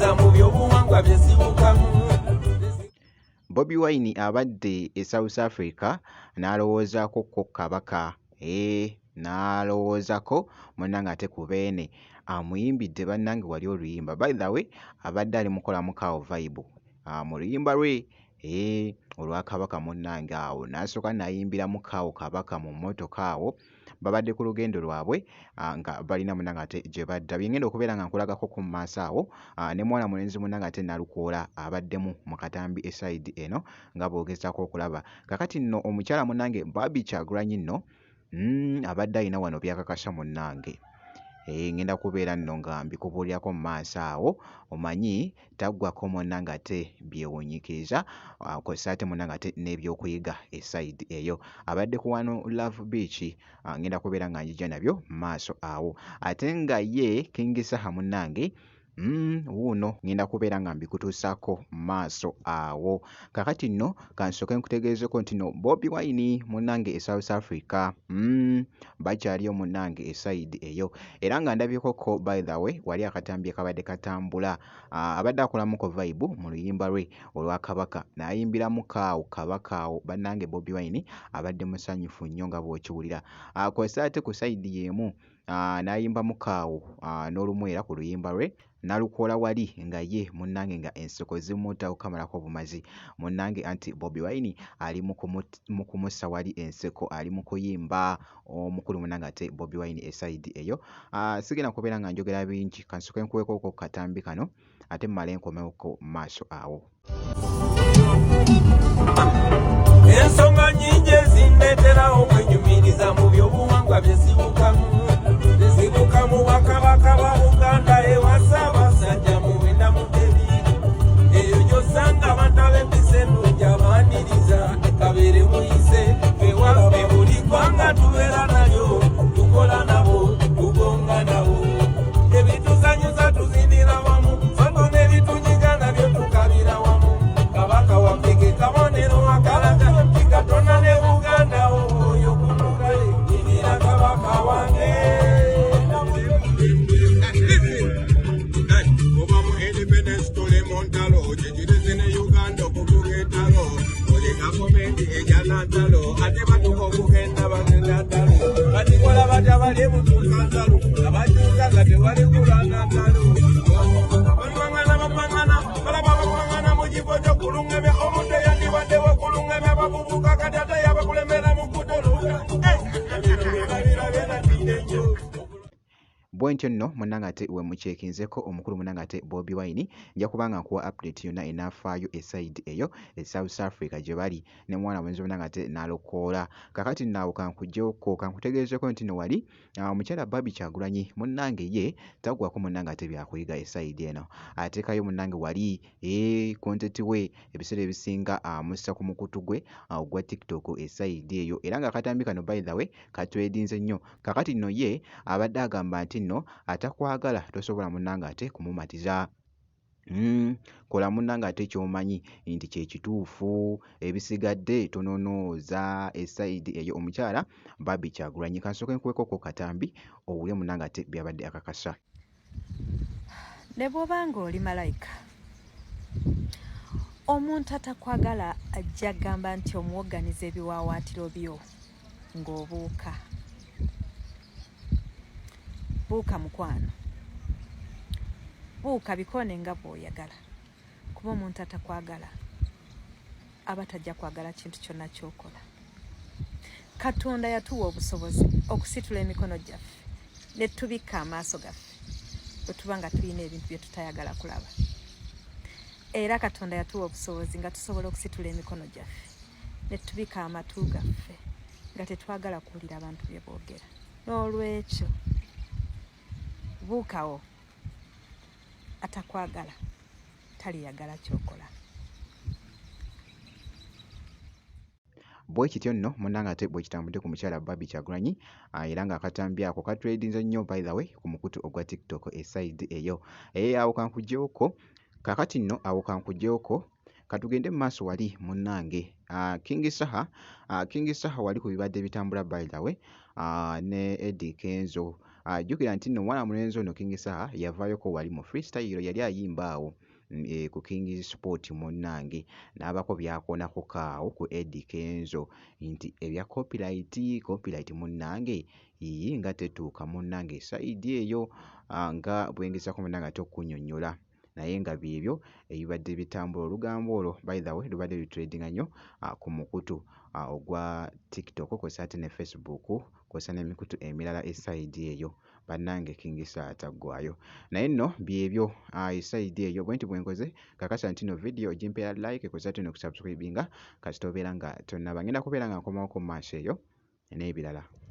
byenyumiriza mu byobuwangwa byesibukamu. Bobi Wine abadde e South Africa n'alowoozako ko Kabaka n'alowoozako munnange ate ku beene amuyimbidde bannange wali oluyimba. By the way abadde ali mukolamu kaawo vibe mu luyimba lwe olwa Kabaka munnange awo n'asooka n'ayimbiramu kaawo Kabaka mu mmotoka awo. Babadde ku lugendo lwabwe nga balina munnange ate gye badda. Byengenda okubeera nga nkulagako ku maaso awo ne mwana mulenzi munnange ate Nalukoola abaddemu mu katambi esayidi eno nga boogezaako okulaba. Kakati nno omukyala munnange Barbie Kyagulanyi nno abadde alina wano byakakasa munnange. Ngenda kubeera nno nga mbikubuulirako mu maaso awo omanyi taggwako munnange ate byewuunyikiriza kw'ossa ate munnange ate n'ebyokuyiga esayidi eyo. Abadde ku wano Love Beach ngenda kubeera nga njija nabyo mu maaso awo. Ate nga ye King Saha munnange wuuno ngenda kubeera nga mbikutuusaako mu maaso awo. Kakati nno kansooke nkutegeezeko nti no Bobi Wine munnange e South Africa bakyaliyo munnange esayidi eyo, era nga ndabyeko ko by the way wali akatambi akabadde katambula abadde akolamuko vibe mu luyimba lwe olwa Kabaka n'ayimbiramu kaawo Kabaka awo. Bannange Bobi Wine abadde musanyufu nnyo nga bw'okiwulira. Kw'ossa ate ku sayidi y'emu n'ayimbamu kaawo n'olumwera ku luyimba lwe Nalukoola wali nga ye munnange nga enseko zimuttaho kamalako bumazi munnange, anti Bobi Wine ali mu kumussa wali enseko, ali mu kuyimba omukulu munnange ate Bobi Wine esayidi eyo. Sigenda kubeera nga njogera bingi, kansooke nkuweeko ku katambi kano ate mmale nkomeko mu maaso awo. Ensonga nnyingi ezindeetera okwenyumiriza mu byobuwangwa byesibukamu. Sibukamu Bakabaka ba Buganda ewa Ssaabasajja Muwenda Mutebi. Eyo gy'osanga abantu ab'empisa ennungi abaaniriza kabeere muyise. Ffe waffe buli ggwanga tubeera nalyo, tukola nabo, tugonga nabo. Ebituzanyuza tuzinira wamu, soto n'ebitunyiga nabyo tukabira wamu. Kabaka waffe ge kabonero akalaga nti Katonda ne Buganda oyo kumugale nyinira Kabaka wange. Ate batuka okugenda bagenda ntalo batikola batya bali ebutuuka ntalo abakyuka nga tewali kulanga ntalo bapangana balaba bapangana mu kifo ky'okulungamya omuntu eyandibaddewo okulungamya babubuka kati ate yabakulemera mu kutologa ebirabye natinde nnyo. Bwentyo nno munnange ate we mukyekinzeko omukulu munnange ate Bobi Wine nja kubanga nkuwa update yonna enaafaayo esayidi eyo e South Africa gye bali ne mwana mwenzi munnange ate Nalukoola. Kakati naawe kankugyeko kankutegeezeko nti no wali omukyala Barbie Kyagulanyi munnange ye taggwako munnange ate byakuyiga esayidi eno. Ateekayo munnange wali kontenti we ebiseera ebisinga amussa ku mukutu gwe ogwa TikTok esayidi eyo, era nga akatambi kano by the way katwedinze nnyo. Kakati nno ye abadde agamba nti nno atakwagala tosobola munnange ate kumumatiza. Kola munnange ate ky'omanyi nti kye kituufu, ebisigadde tononooza esayidi eyo. Omukyala Barbie Kyagulanyi kansooke nkuweeko ko katambi owulire munnange ate byabadde akakasa. Ne bw'obanga oli malayika, omuntu atakwagala ajja gamba nti omuwoganiza ebiwaawaatiro byo ng'obuuka. Buuka mukwano, buuka bikone nga bw'oyagala, kuba omuntu atakwagala aba tajja kwagala kintu kyonna ky'okola. Katonda yatuwa obusobozi okusitula emikono gyaffe ne tubikka amaaso gaffe bwe tuba nga tulina ebintu bye tutayagala kulaba. Era Katonda yatuwa obusobozi nga tusobola okusitula emikono gyaffe ne tubikka amatu gaffe nga tetwagala kuwulira abantu bye boogera. N'olwekyo buukawo, atakwagala taliyagala kyokola. Bwe kityo nno munnange ate bwe kitambudde ku mukyala Barbie Kyagulanyi era nga akatambi ako katwedinze nnyo by the way ku mukutu ogwa TikTok esayidi eyo. Awo kankugyeko kakati nno awo kankugyeko katugende mu maaso wali munnange King Saha wali ku bibadde bitambula by the way ne Eddie Kenzo jjukira nti nno omwana mulenzi ono King Saha yavaayoko wali mu freestyle yali ayimba awo ku King Sport munnange n'abako byakoonako kaawo ku Eddie Kenzo nti ebya copyright munnange nga tetuuka munnange sayidi eyo nga bwengezako munnange ate okunnyonnyola naye nga byebyo ebibadde bitambula olugambo olwo by the way lubadde lutradinga nnyo ku mukutu ogwa TikTok kw'ossa ate ne Facebook kw'ossa n'emikutu emirala esayidi eyo bannange King Saha taggwaayo naye nno byebyo esayidi eyo bwe nti bwenkoze kakasa nti no video ogimpeera like kw'ossa ate n'okusubscribinga kasita obeera nga tonnaba ngenda kubeera nga nkomawo ku maaso eyo n'ebirala.